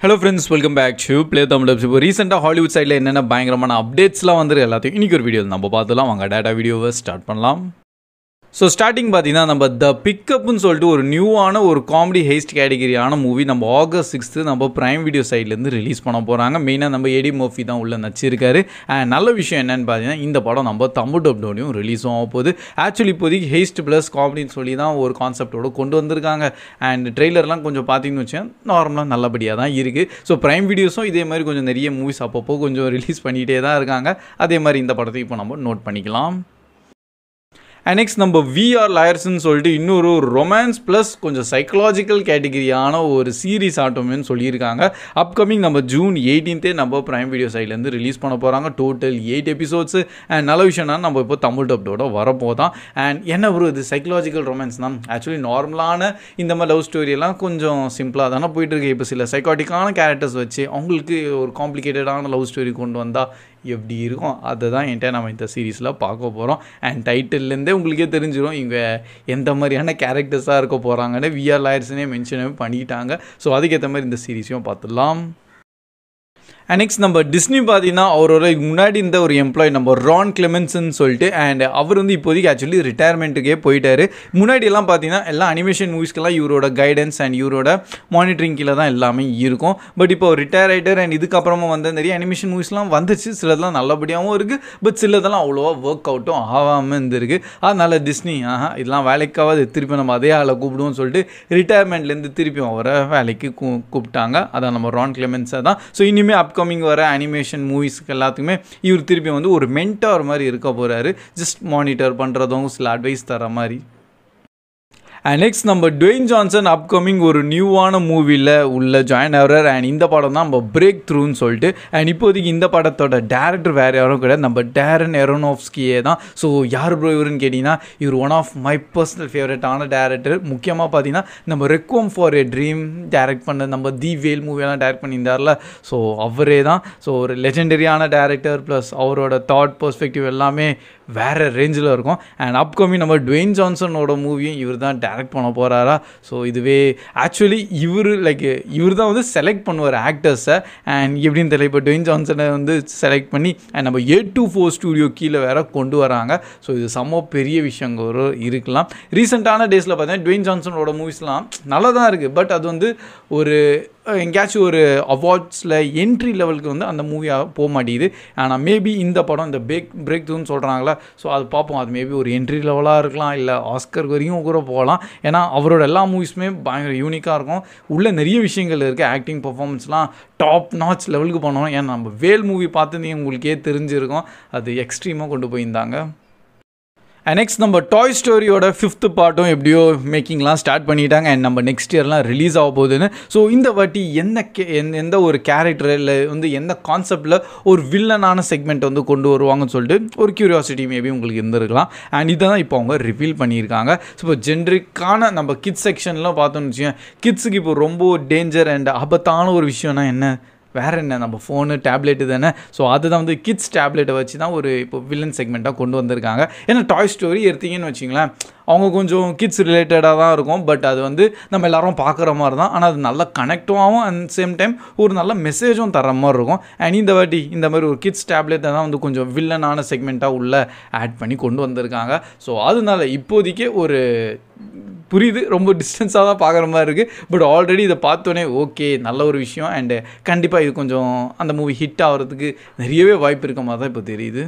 Hello friends, welcome back to Play Tamil Dubs. இப்போ ரீசெண்டாக Hollywood சைடில் என்னென்ன பயங்கரமான அப்டேட்ஸ்லாம் வந்துரு எல்லாத்தையும் இன்றைக்கி ஒரு வீடியோ நம்ம பார்த்துலாம். வாங்க டேட்டா வீடியோவை ஸ்டார்ட் பண்ணலாம். ஸோ ஸ்டார்டிங் பார்த்தீங்கன்னா நம்ம த பிக்கப்னு சொல்லிட்டு ஒரு நியூவான ஒரு காமெடி ஹெய்ஸ்ட் கேட்டகிரியான மூவி நம்ம August 6 நம்ம ப்ரைம் வீடியோ சைட்லேருந்து ரிலீஸ் பண்ண போகிறாங்க. மெயினாக நம்ம எடி மர்ஃபி தான் உள்ளே நடிச்சிருக்காரு. அண்ட் நல்ல விஷயம் என்னென்னு பார்த்தீங்கன்னா இந்த படம் நம்ம தமிழ் டப்டோடையும் ரிலீஸும் ஆக போகுது. ஆக்சுவலி இப்போதைக்கு ஹெய்ஸ்ட் ப்ளஸ் காமெடின்னு சொல்லி தான் ஒரு கான்செப்டோடு கொண்டு வந்திருக்காங்க. அண்ட் ட்ரெய்லர்லாம் கொஞ்சம் பார்த்தீங்கன்னு வச்சேன் நார்மலாக நல்லபடியாக தான் இருக்குது. ஸோ ப்ரைம் வீடியோஸும் இதே மாதிரி கொஞ்சம் நிறைய மூவிஸ் அப்பப்போ கொஞ்சம் ரிலீஸ் பண்ணிகிட்டே தான் இருக்காங்க. அதே மாதிரி இந்த படத்தை இப்போ நம்ம நோட் பண்ணிக்கலாம். அண்ட் நெக்ஸ்ட் நம்ம விஆர் லாயர்ஸ்ன்னு சொல்லிட்டு இன்னொரு ரொமான்ஸ் ப்ளஸ் கொஞ்சம் சைக்கலாஜிக்கல் கேட்டகிரியான ஒரு சீரீஸ் ஆட்டோமேன்னு சொல்லியிருக்காங்க. அப்கமிங் நம்ம June 18 நம்ம ப்ரைம் வீடியோ சைட்லேருந்து ரிலீஸ் பண்ண போகிறாங்க. Total 8 episodes. அண்ட் நல்ல விஷயம்னா நம்ம இப்போ தமிழ் டப்டோட வரப்போதான். அண்ட் என்ன ஒரு இது சைக்கலாஜிக்கல் ரொமான்ஸ் தான். ஆக்சுவலி நார்மலான இந்த மாதிரி லவ் ஸ்டோரியெல்லாம் கொஞ்சம் சிம்பிளாக தானே போயிட்டுருக்கு. இப்போ சில சைக்காட்டிக்கான கேரக்டர்ஸ் வச்சு அவங்களுக்கு ஒரு காம்ப்ளிகேட்டடான லவ் ஸ்டோரி கொண்டு வந்தால் எப்படி இருக்கும், அதை தான் என்கிட்ட நம்ம இந்த சீரீஸில் பார்க்க போகிறோம். அண்ட் டைட்டில்லேருந்தே உங்களுக்கே தெரிஞ்சிடும் இவங்க எந்த மாதிரியான கேரக்டர்ஸாக இருக்க போகிறாங்கன்னு விஆர் லாயர்ஸ்னே மென்ஷன் பண்ணிட்டாங்க. ஸோ அதுக்கேற்ற மாதிரி இந்த சீரீஸையும் பார்த்துடலாம். அண்ட் நெக்ஸ்ட் நம்ம டிஸ்னி பார்த்தீங்கன்னா அவரோட முன்னாடி இந்த ஒரு எம்ப்ளாயி நம்ம ரான் கிளெமென்ஸ்ன்னு சொல்லிட்டு அண்ட் அவர் வந்து இப்போதைக்கு ஆக்சுவலி ரிட்டையர்மெண்ட்டுக்கே போயிட்டார். முன்னாடியெல்லாம் பார்த்தீங்கன்னா எல்லா அனிமேஷன் மூவிஸ்க்கெல்லாம் இவரோட கைடன்ஸ் அண்ட் இவரோட மானிட்டரிங் கீழே தான் எல்லாமே இருக்கும். பட் இப்போ ரிட்டையர் ஆகிட்டார். அண்ட் இதுக்கப்புறமா வந்து நிறைய அனிமேஷன் மூவிஸ்லாம் வந்துச்சு. சிலதெல்லாம் நல்லபடியாகவும் இருக்குது, பட் சிலதெல்லாம் அவ்வளோவா ஒர்க் அவுட்டும் ஆகாமல் இருந்திருக்கு. அதனால் டிஸ்னி இதெல்லாம் வேலைக்காவது திருப்பி நம்ம அதே ஆளை கூப்பிடுவோம்னு சொல்லிட்டு ரிட்டையர்மெண்ட்லேருந்து திருப்பி அவரை வேலைக்கு கூப்பிட்டாங்க. அதான் நம்ம ரான் கிளெமென்ஸை தான். ஸோ இனிமேல் அப்கமிங் வர அனிமேஷன் மூவிஸ்க்கு எல்லாத்துக்குமே இவர் திருப்பி வந்து ஒரு மென்டார் மாதிரி இருக்க போகிறாரு. ஜஸ்ட் மானிட்டர் பண்ணுறதும் சில அட்வைஸ் தர மாதிரி. அண்ட் நெக்ஸ்ட் நம்ம டுவேன் ஜான்சன் அப்கமிங் ஒரு நியூவான மூவியில் உள்ள ஜாயின் ஆகிறார். அண்ட் இந்த படம் தான் நம்ம பிரேக் த்ரூன்னு சொல்லிட்டு. அண்ட் இப்போதைக்கு இந்த படத்தோட டேரக்டர் வேறு யாரும் கிடையாது, நம்ம டேரன் ஏரோனோஃப்ஸ்கியே தான். ஸோ யார் ப்ரோ இவருன்னு கேட்டிங்கன்னா இவர் ஒன் ஆஃப் மை பர்சனல் ஃபேவரட்டான டேரக்டர். முக்கியமாக பார்த்தீங்கன்னா நம்ம ரெக்வம் ஃபார் எ ட்ரீம் டேரக்ட் பண்ண நம்ம தி வேல் மூவியெல்லாம் டேரக்ட் பண்ணியிருந்தார்ல, ஸோ அவரே தான். ஸோ ஒரு லெஜெண்டரியான டேரக்டர் ப்ளஸ் அவரோட தாட் பர்ஸ்பெக்டிவ் எல்லாமே வேறு ரேஞ்சில் இருக்கும். அண்ட் அப்கமிங் நம்ம டுவேன் ஜான்சனோட மூவியும் இவர் தான் டேரக்ட் பண்ண போகிறாரா. ஸோ இதுவே ஆக்சுவலி இவர் தான் வந்து செலக்ட் பண்ணுவார் ஆக்டர்ஸை. அண்ட் எப்படின்னு தெரியல, இப்போ டுவேன் ஜான்சனை வந்து செலக்ட் பண்ணி அண்ட் நம்ம A24 ஸ்டூடியோ கீழே வேற கொண்டு வராங்க. ஸோ இது செம்ம பெரிய விஷயங்கள் இருக்கலாம். ரீசெண்டான டேஸில் பார்த்தீங்கன்னா டுவேன் ஜான்சனோட மூவிஸ்லாம் நல்லா தான் இருக்குது, பட் அது வந்து ஒரு எங்கேயாச்சும் ஒரு அவார்ட்ஸில் என்ட்ரி லெவலுக்கு வந்து அந்த மூவியாக போக மாட்டேங்குது. ஆனால் மேபி இந்த படம் இந்த பிரேக் த்ரூன்னு சொல்கிறாங்களா, ஸோ அது பார்ப்போம். அது மேபி ஒரு என்ட்ரி லெவலாக இருக்கலாம், இல்லை ஆஸ்கர் வரையும் கூட போகலாம். ஏன்னா அவரோட எல்லா மூவிஸுமே பயங்கர யூனிக்காக இருக்கும். உள்ளே நிறைய விஷயங்கள் இருக்குது. ஆக்டிங் பர்ஃபார்மன்ஸ்லாம் டாப் நாட்ச் லெவலுக்கு பண்ணணும். ஏன்னா நம்ம வேல் மூவி பார்த்து உங்களுக்கே தெரிஞ்சிருக்கும், அது எக்ஸ்ட்ரீமாக கொண்டு போயிருந்தாங்க. நெக்ஸ்ட் நம்ம டாய் ஸ்டோரியோட 5th பார்ட்டும் எப்படியோ மேக்கிங்லாம் ஸ்டார்ட் பண்ணிட்டாங்க. அண்ட் நம்ம நெக்ஸ்ட் இயர்லாம் ரிலீஸ் ஆக போகுதுன்னு. ஸோ இந்த வாட்டி எந்த ஒரு கேரக்டர் இல்லை வந்து எந்த கான்செப்டில் ஒரு வில்லனான செக்மெண்ட் வந்து கொண்டு வருவாங்கன்னு சொல்லிட்டு ஒரு க்யூரியாசிட்டி மேபி உங்களுக்கு இருந்திருக்கலாம். அண்ட் இதை தான் இப்போ அவங்க ரிவீல் பண்ணியிருக்காங்க. ஸோ இப்போ ஜென்ரிக்கான நம்ம கிட்ஸ் செக்ஷன்லாம் பார்த்தோன்னு வச்சுக்கோங்க, கிட்ஸுக்கு இப்போ ரொம்ப டேஞ்சர் அண்ட் ஆபத்தான ஒரு விஷயம்னா என்ன, வேறு என்ன, நம்ம ஃபோனு டேப்லெட்டு தானே. ஸோ அதுதான் வந்து கிட்ஸ் டேப்லெட்டை வச்சு தான் ஒரு இப்போ வில்லன் செக்மெண்ட்டாக கொண்டு வந்திருக்காங்க. ஏன்னா டாய் ஸ்டோரி எடுத்தீங்கன்னு வச்சிங்களேன், அவங்க கொஞ்சம் கிட்ஸ் ரிலேட்டடாக தான் இருக்கும், பட் அது வந்து நம்ம எல்லோரும் பார்க்குற மாதிரி தான். ஆனால் அது நல்லா கனெக்டும் ஆகும், அண்ட் சேம் டைம் ஒரு நல்ல மெசேஜும் தர மாதிரி இருக்கும். அண்ட் இந்த வாட்டி இந்த மாதிரி ஒரு கிட்ஸ் டேப்லெட்டை தான் வந்து கொஞ்சம் வில்லனான செக்மெண்ட்டாக உள்ளே ஆட் பண்ணி கொண்டு வந்திருக்காங்க. ஸோ அதனால இப்போதைக்கே ஒரு புரியுது, ரொம்ப டிஸ்டன்ஸாக தான் பார்க்குற மாதிரி இருக்குது, பட் ஆல்ரெடி இதை பார்த்தோன்னே ஓகே நல்ல ஒரு விஷயம். அண்டு கண்டிப்பாக இது கொஞ்சம் அந்த மூவி ஹிட் ஆகிறதுக்கு நிறையவே வாய்ப்பு இருக்க மாதிரி தான் இப்போ தெரியுது.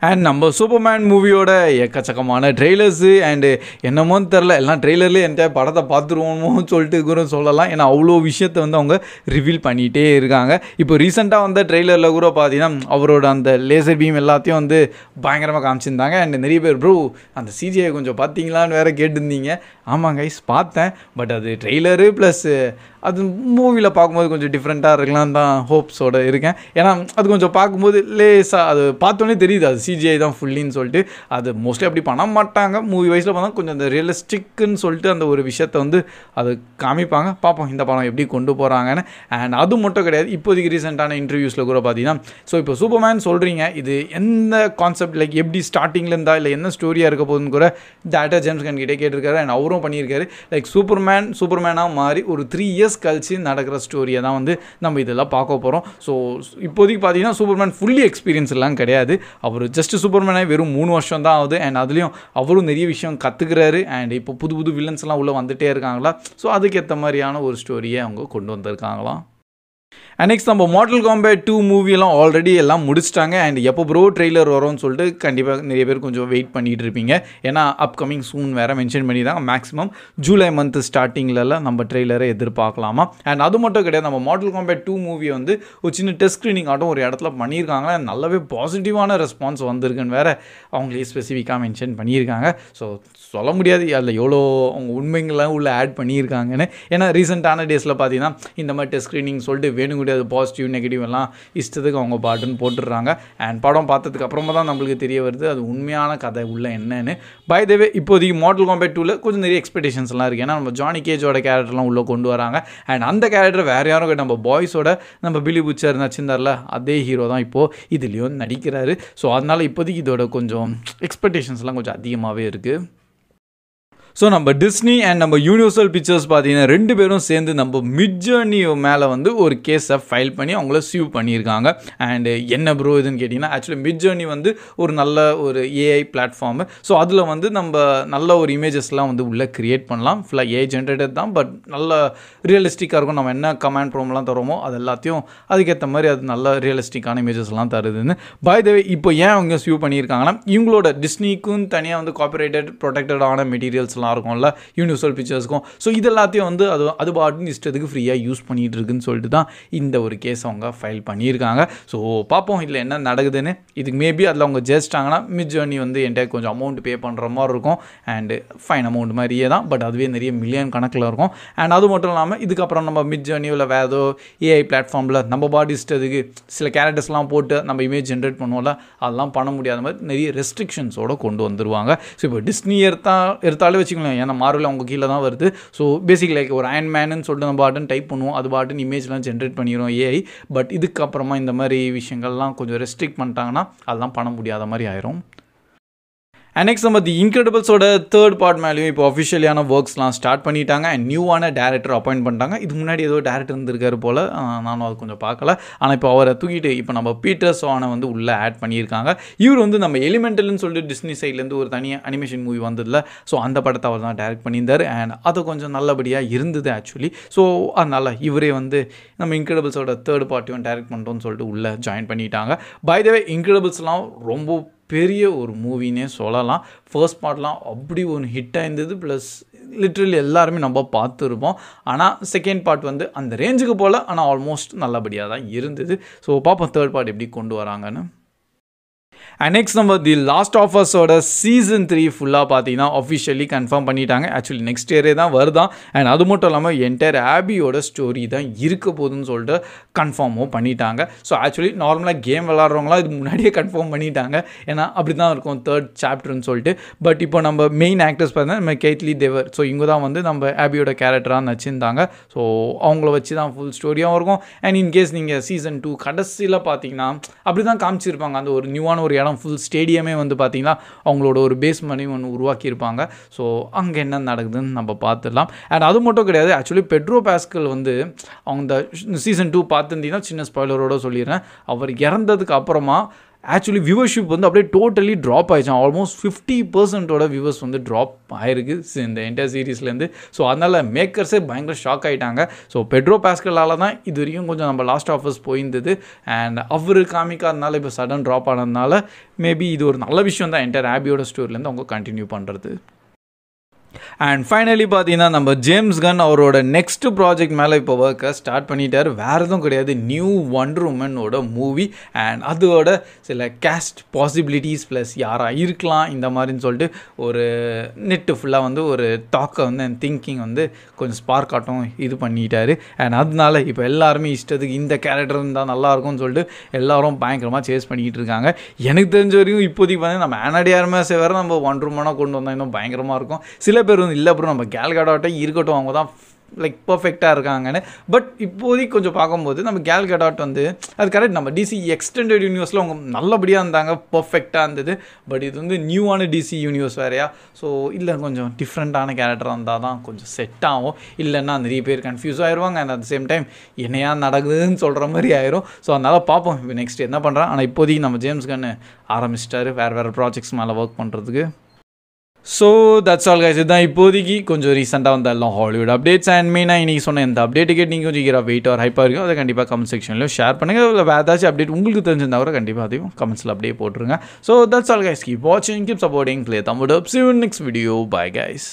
அண்ட் நம்ம சூப்பர்மேன் மூவியோட எக்கச்சக்கமான ட்ரெய்லர்ஸு அண்டு என்னமோன்னு தெரில, எல்லாம் ட்ரெய்லர்லேயே என்கிட்ட படத்தை பார்த்துருவோமோன்னு சொல்லிட்டு கூட சொல்லலாம். ஏன்னா அவ்வளோ விஷயத்தை வந்து அவங்க ரிவீல் பண்ணிகிட்டே இருக்காங்க. இப்போ ரீசெண்டாக வந்த ட்ரெய்லரில் கூட பார்த்தீங்கன்னா அவரோட அந்த லேசர் பீம் எல்லாத்தையும் வந்து பயங்கரமாக காமிச்சிருந்தாங்க. அண்ட் நிறைய பேர் ப்ரோ அந்த CGI கொஞ்சம் பார்த்தீங்களான்னு வேறு கேட்டிருந்தீங்க. ஆமாம் கைஸ் பார்த்தேன், பட் அது ட்ரெய்லரு ப்ளஸ் அது மூவியில் பார்க்கும்போது கொஞ்சம் டிஃப்ரெண்ட்டாக இருக்கலாம் தான் ஹோப்ஸோடு இருக்கேன். ஏன்னா அது கொஞ்சம் பார்க்கும்போது லேஸாக அது பார்த்தோன்னே தெரியுது அது சிஜிஐ தான் ஃபுல்லின்னு சொல்லிட்டு. அது மோஸ்ட்லி அப்படி பண்ண மாட்டாங்க, மூவி வைஸில் பார்த்தா கொஞ்சம் அந்த ரியலிஸ்டிக்குன்னு சொல்லிட்டு அந்த ஒரு விஷயத்தை வந்து அது காமிப்பாங்க. பார்ப்போம் இந்த படம் எப்படி கொண்டு போகிறாங்கன்னு. அண்ட் அது மட்டும் கிடையாது, இப்போதைக்கு ரீசெண்டான இன்டர்வியூஸில் கூட பார்த்தீங்கன்னா ஸோ இப்போ சூப்பர்மேன் சொல்கிறீங்க, இது எந்த கான்செப்ட் லைக் எப்படி ஸ்டார்டிங்கில் இருந்தா இல்லை என்ன ஸ்டோரியாக இருக்க போகுதுன்னு கூட டேரக்டர் ஜேம்ஸ் கன் கிட்டே கேட்டிருக்காரு. அண்ட் அவரும் பண்ணியிருக்காரு. லைக் சூப்பர்மேனாக மாறி ஒரு 3 years கழிச்சு நடக்கிற ஸ்டோரியை தான் வந்து நம்ம இதெல்லாம் பார்க்க போகிறோம். ஸோ இப்போதைக்கு பார்த்தீங்கன்னா சூப்பர்மேன் ஃபுல்லி எக்ஸ்பீரியன்ஸ் எல்லாம் கிடையாது. அவர் ஜஸ்ட் சூப்பர்மேனே வெறும் 3 வருஷம் தான் ஆகுது. அண்ட் அதுலேயும் அவரும் நிறைய விஷயம் கற்றுக்கிறாரு. அண்ட் இப்போ புது வில்லன்ஸ் எல்லாம் உள்ளே வந்துகிட்டே இருக்காங்களா. ஸோ அதுக்கேற்ற மாதிரியான ஒரு ஸ்டோரியை அவங்க கொண்டு வந்திருக்காங்களாம். அண்ட் நெக்ஸ்ட் நம்ம மார்ட்டல் காம்பேட் 2 மூவியெல்லாம் ஆல்ரெடி எல்லாம் முடிச்சிட்டாங்க. அண்ட் எப்போ ப்ரோ ட்ரெய்லர் வரும்னு சொல்லிட்டு கண்டிப்பாக நிறைய பேர் கொஞ்சம் வெயிட் பண்ணிகிட்டு இருப்பீங்க. ஏன்னா அப்கமிங் சூன் வேறு மென்ஷன் பண்ணி தான் மேக்ஸிமம் ஜூலை மந்த் ஸ்டார்டிங்லலாம் நம்ம ட்ரெய்லரை எதிர்பார்க்கலாமா. அண்ட் அது மட்டும் கிடையாது, நம்ம மார்ட்டல் காம்பேட் 2 மூவியை வந்து ஒரு சின்ன டெஸ்ட் ஸ்க்ரீனிங் ஆட்டும் ஒரு இடத்துல பண்ணியிருக்காங்க. நல்லாவே பாசிட்டிவான ரெஸ்பான்ஸ் வந்திருக்குன்னு வேறு அவங்களே ஸ்பெசிஃபிக்காக மென்ஷன் பண்ணியிருக்காங்க. ஸோ சொல்ல முடியாது அதில் எவ்வளோ அவங்க உண்மைங்களாம் உள்ள ஆட் பண்ணியிருக்காங்கன்னு. ஏன்னா ரீசெண்டான டேஸில் பார்த்தீங்கன்னா இந்த மாதிரி டெஸ்ட் ஸ்க்ரீனிங் சொல்லிட்டு வேணுங்க அது பாசிட்டிவ் நெகட்டிவ் எல்லாம் இஷ்டத்துக்கு அவங்க பாட்டுன்னு போட்டுடுறாங்க. அண்ட் படம் பார்த்ததுக்கு அப்புறமா தான் நம்மளுக்கு தெரிய வருது அது உண்மையான கதை உள்ள என்னன்னு. பை த வே இப்போதைக்கு மார்ட்டல் காம்பேட் 2ல கொஞ்சம் நிறைய எக்ஸ்பெக்டேஷன்ஸ்லாம் இருக்குது. ஏன்னா நம்ம ஜானி கேஜோட கேரக்டர்லாம் உள்ளே கொண்டு வராங்க. அண்ட் அந்த கேரக்டர் வேறு யாரும் நம்ம பாய்ஸோட நம்ம பிலி புச்சர் நச்சிருந்தார்ல அதே ஹீரோ தான் இப்போது இதுலேயும் நடிக்கிறாரு. ஸோ அதனால் இப்போதைக்கு இதோட கொஞ்சம் எக்ஸ்பெக்டேஷன்ஸ்லாம் கொஞ்சம் அதிகமாகவே இருக்குது. ஸோ நம்ம டிஸ்னி அண்ட் நம்ம யூனிவர்சல் பிக்சர்ஸ் பார்த்தீங்கன்னா 2 பேரும் சேர்ந்து நம்ம மிட்ஜர்னி மேலே வந்து ஒரு கேஸை ஃபைல் பண்ணி அவங்கள சீவ் பண்ணியிருக்காங்க. அண்டு என்ன ப்ரோ இதுன்னு கேட்டிங்கன்னா ஆக்சுவலி மிட்ஜர்னி வந்து ஒரு நல்ல ஒரு ஏஐ பிளாட்ஃபார்மு. ஸோ அதில் வந்து நம்ம நல்ல ஒரு இமேஜஸ்லாம் வந்து உள்ளே க்ரியேட் பண்ணலாம். ஃபுல்லாக ஏஐ ஜென்ரேட்டட் தான், பட் நல்ல ரியலிஸ்டிக்காக இருக்கும். நம்ம என்ன கமாண்ட் ப்ரோம்லாம் தரோமோ அது எல்லாத்தையும் அதுக்கேற்ற மாதிரி அது நல்ல ரியலிஸ்டிக்கான இமேஜஸ்லாம் தருதுன்னு. பை த வே இப்போ ஏன் அவங்க சீவ் பண்ணியிருக்காங்கன்னா இவங்களோட டிஸ்னிக்கும் தனியாக வந்து காப்பிரைட்டட் ப்ரொடெக்டடான மெட்டீரியல்ஸ்லாம் இருக்கும்ல யூனிவர்சல் பிக்சர்ஸ்க்கும். ஸோ இது எல்லாத்தையும் வந்து அது பாட்டுன்னு இஷ்டத்துக்கு ஃப்ரீயாக யூஸ் பண்ணிகிட்டு இருக்குன்னு சொல்லிட்டு தான் இந்த ஒரு கேஸ் அவங்க ஃபைல் பண்ணியிருக்காங்க. ஸோ பார்ப்போம் இதில் என்ன நடக்குதுன்னு. இதுக்கு மேபி அதில் அவங்க ஜெயிச்சிட்டாங்கன்னா மிட் ஜர்னி வந்து என்கிட்ட கொஞ்சம் அமௌண்ட் பே பண்ணுற மாதிரி இருக்கும். அண்டு ஃபைன் அமௌண்ட் மாதிரியே தான், பட் அதுவே நிறைய மில்லியன் கணக்கில் இருக்கும். அண்ட் அது மட்டும் இல்லாமல் இதுக்கப்புறம் நம்ம மிட் ஜர்னியோ இல்லை வேறு ஏதோ ஏஐ பிளாட்ஃபார்மில் நம்ம பாடி இஷ்டத்துக்கு சில கேரக்டர்ஸ்லாம் போட்டு நம்ம இமேஜ் ஜென்ரேட் பண்ணுவோம்ல அதெல்லாம் பண்ண முடியாத மாதிரி நிறைய ரெஸ்ட்ரிக்ஷன்ஸோடு கொண்டு வந்துருவாங்க. ஸோ இப்போ டிஸ்னி எடுத்தாலே வச்சுக்கலாம். ஏன்னா மார்வல் அவங்க கீழே தான் வருது. ஸோ பேசிக் லைக் ஒரு அயன் மேனுன்னு சொல்லிட்டு நம்ம பாட்டுன்னு டைப் பண்ணுவோம், அது பாட்டுன்னு இமேஜ்லாம் ஜென்ரேட் பண்ணிடும் ஏஐ. பட் இதுக்கப்புறமா இந்த மாதிரி விஷயங்கள்லாம் கொஞ்சம் ரெஸ்ட்ரிக்ட் பண்ணிட்டாங்கன்னா அதெல்லாம் பண்ண முடியாத மாதிரி ஆயிரும். அண்ட் நெக்ஸ்ட் நம்ம தி இன்க்ரெடிபிள்ஸோட 3rd பார்ட் மேலேயும் இப்போ அஃபிஷியலியான ஒர்க்ஸ்லாம் ஸ்டார்ட் பண்ணிட்டாங்க. அண்ட் நியூவான டேரக்டர் அப்பாயிண்ட் பண்ணிட்டாங்க. இதுக்கு முன்னாடி ஏதோ டேரக்டர் இருந்திருக்காரு போல், நானும் அது கொஞ்சம் பார்க்கல. ஆனால் இப்போ அவரை தூக்கிட்டு இப்போ நம்ம பீட்டர் சோனை வந்து உள்ளே ஆட் பண்ணியிருக்காங்க. இவர் வந்து நம்ம எலிமெண்டல்னு சொல்லிட்டு டிஸ்னி சைட்லேருந்து ஒரு தனியாக அனிமேஷன் மூவி வந்ததில்ல, ஸோ அந்த படத்தை அவர் தான் டேரக்ட் பண்ணியிருந்தார். அண்ட் அது கொஞ்சம் நல்லபடியாக இருந்தது ஆக்சுவலி. ஸோ அதனால் இவரே வந்து நம்ம இன்க்ரெடிபிள்ஸோட 3rd பார்ட்டையும் டேரக்ட் பண்ணுறோன்னு சொல்லிட்டு உள்ளே ஜாயின் பண்ணிட்டாங்க. பை த வே இன்க்ரெடிபிள்ஸ்லாம் ரொம்ப பெரிய ஒரு மூவினே சொல்லலாம். ஃபர்ஸ்ட் பார்ட்லாம் அப்படி ஒரு ஹிட்டாக இருந்தது. ப்ளஸ் லிட்ரலி எல்லாருமே நம்ம பார்த்துருப்போம். ஆனால் செகண்ட் பார்ட் வந்து அந்த ரேஞ்சுக்கு போல், ஆனால் ஆல்மோஸ்ட் நல்லபடியாக தான் இருந்தது. ஸோ பார்ப்போம் 3rd பார்ட் எப்படி கொண்டு வராங்கன்னு. அண்ட் நெக்ஸ்ட் நம்ம தி லாஸ்ட் ஆஃப் அஸோட சீசன் 3 ஃபுல்லாக பார்த்தீங்கன்னா அஃபிஷியலி கன்ஃபார்ம் பண்ணிட்டாங்க. ஆக்சுவலி நெக்ஸ்ட் இயரே தான் வருதான். அண்ட் அது மட்டும் இல்லாமல் என்டையர் ஆபியோட ஸ்டோரி தான் இருக்க போகுதுன்னு சொல்லிட்டு கன்ஃபார்மும் பண்ணிட்டாங்க. ஸோ ஆக்சுவலி நார்மலாக கேம் விளாட்றவங்களாம் இது முன்னாடியே கன்ஃபார்ம் பண்ணிட்டாங்க. ஏன்னா அப்படி தான் இருக்கும் 3rd சாப்டர்னு சொல்லிட்டு. பட் இப்போ நம்ம மெயின் ஆக்டர்ஸ் பார்த்தீங்கன்னா நம்ம கேத்லி தேவர். ஸோ இவங்க தான் வந்து நம்ம ஆபியோட கேரக்டராக நச்சிருந்தாங்க. ஸோ அவங்கள வச்சு தான் ஃபுல் ஸ்டோரியாகவும் இருக்கும். அண்ட் இன்கேஸ் நீங்கள் சீசன் 2 கடைசியில் பார்த்தீங்கன்னா அப்படி தான் காமிச்சிருப்பாங்க. அந்த ஒரு நியூவான ஒரு இடம் ஃபுல் ஸ்டேடியமே வந்து பார்த்தீங்கன்னா அவங்களோட ஒரு பேஸ் பண்ணி ஒன்று உருவாக்கியிருப்பாங்க. ஸோ அங்கே என்ன நடக்குதுன்னு நம்ம பார்த்துடலாம். அண்ட் அது மட்டும் கிடையாது, ஆக்சுவலி பெட்ரோ பாஸ்கல் வந்து அவங்க சீசன் 2 பார்த்துருந்தீங்கன்னா சின்ன ஸ்பாய்லரோடு சொல்லிடுறேன், அவர் இறந்ததுக்கு அப்புறமா ஆக்சுவலி வியூவர்ஷிப் வந்து அப்படியே டோட்டலி ட்ராப் ஆகிடுச்சான். ஆல்மோஸ்ட் 50%ஓட வியூவர்ஸ் வந்து ட்ராப் ஆகிருக்கு இந்த என்டையர் சீரீஸ்லேருந்து. ஸோ அதனால் மேக்கர்ஸே பயங்கர ஷாக் ஆகிட்டாங்க. ஸோ பெட்ரோ பாஸ்கலால் தான் இது வரைக்கும் கொஞ்சம் நம்ம லாஸ்ட் ஆஃப் அஸ் போயிருந்தது. அண்ட் அவர் காமிக்காதனால இப்போ சடன் ட்ராப் ஆனதுனால மேபி இது ஒரு நல்ல விஷயம் தான் என்டையர் ஆபியோட ஸ்டோரிலேருந்து அவங்க கண்டினியூ பண்ணுறது. அண்ட் ஃபைனலி பார்த்தீங்கன்னா நம்ம ஜேம்ஸ் கன் அவரோட நெக்ஸ்ட் ப்ராஜெக்ட் மேலே இப்போ ஒர்க்கை ஸ்டார்ட் பண்ணிட்டார். வேறு எதுவும் கிடையாது, நியூ வண்டர் உமனோட மூவி. அண்ட் அதோட சில கேஸ்ட் பாசிபிலிட்டிஸ் ப்ளஸ் யாராக இருக்கலாம் இந்த மாதிரின்னு சொல்லிட்டு ஒரு நெட்டு ஃபுல்லாக வந்து ஒரு டாக்கை வந்து அண்ட் திங்கிங் வந்து கொஞ்சம் ஸ்பார்க் ஆட்டம் இது பண்ணிட்டாரு. அண்ட் அதனால இப்போ எல்லாருமே இஷ்டத்துக்கு இந்த கேரக்டர் இருந்தால் நல்லாயிருக்கும்னு சொல்லிட்டு எல்லாரும் பயங்கரமாக சேஸ் பண்ணிக்கிட்டு இருக்காங்க. எனக்கு தெரிஞ்ச வரைக்கும் இப்போதைக்கு வந்து நம்ம ஆனடியாருமே வேறு நம்ம வண்டர் உமனாக கொண்டு வந்தால் இன்னும் பயங்கரமாக இருக்கும். சில பேர் இல்லை அப்புறம் நம்ம கேல் கடாட்டே இருக்கட்டும், அவங்க தான் லைக் பர்ஃபெக்டாக இருக்காங்கன்னு. பட் இப்போதைக்கு கொஞ்சம் பார்க்கும்போது நம்ம கேல் கடாட் வந்து அது கரெக்ட், நம்ம டிசி எக்ஸ்டெண்டட் யூனிவர்ஸில் அவங்க நல்லபடியாக இருந்தாங்க, பர்ஃபெக்டாக இருந்தது. பட் இது வந்து நியூவான டிசி யூனிவர்ஸ் வேறையா, ஸோ இல்லை கொஞ்சம் டிஃப்ரெண்ட்டான கேரக்டராக இருந்தால் தான் கொஞ்சம் செட் ஆகும். இல்லைன்னா நிறைய பேர் கன்ஃபியூஸ் ஆயிடுவாங்க. And at the same time என்னையா நடக்குதுன்னு சொல்கிற மாதிரி ஆயிரும். ஸோ அதனால் பார்ப்போம் இப்போ நெக்ஸ்ட் என்ன பண்ணுறான். ஆனால் இப்போதைக்கு நம்ம ஜேம்ஸ் கன்னு ஆரம்பிச்சிட்டாரு வேறு ப்ராஜெக்ட்ஸ் மேலே ஒர்க் பண்ணுறதுக்கு. So that's all guys. இதுதான் இப்போதைக்கு கொஞ்சம் ரீசெண்டாக வந்த எல்லாம் ஹாலிவுட் அப்டேட்ஸ். அண்ட் மெயினாக இன்றைக்கி சொன்ன இந்த அப்டேட்டுக்கு நீங்கள் கொஞ்சம் ஈராக வெயிட் ஆர் ஹைப்பாக இருக்கும், அதை கண்டிப்பாக கமெண்ட் செக்ஷனில் ஷேர் பண்ணுங்கள். இல்லை வேறு ஏதாச்சும் அப்டேட் உங்களுக்கு தெரிஞ்சிருந்தா கூட கண்டிப்பாக அதையும் கமெண்ட்ஸில் அப்படியே போட்டுருங்க. So that's all guys, keep வாட்சிங், keep supporting Play Thumb Up. See you in next video. Bye guys.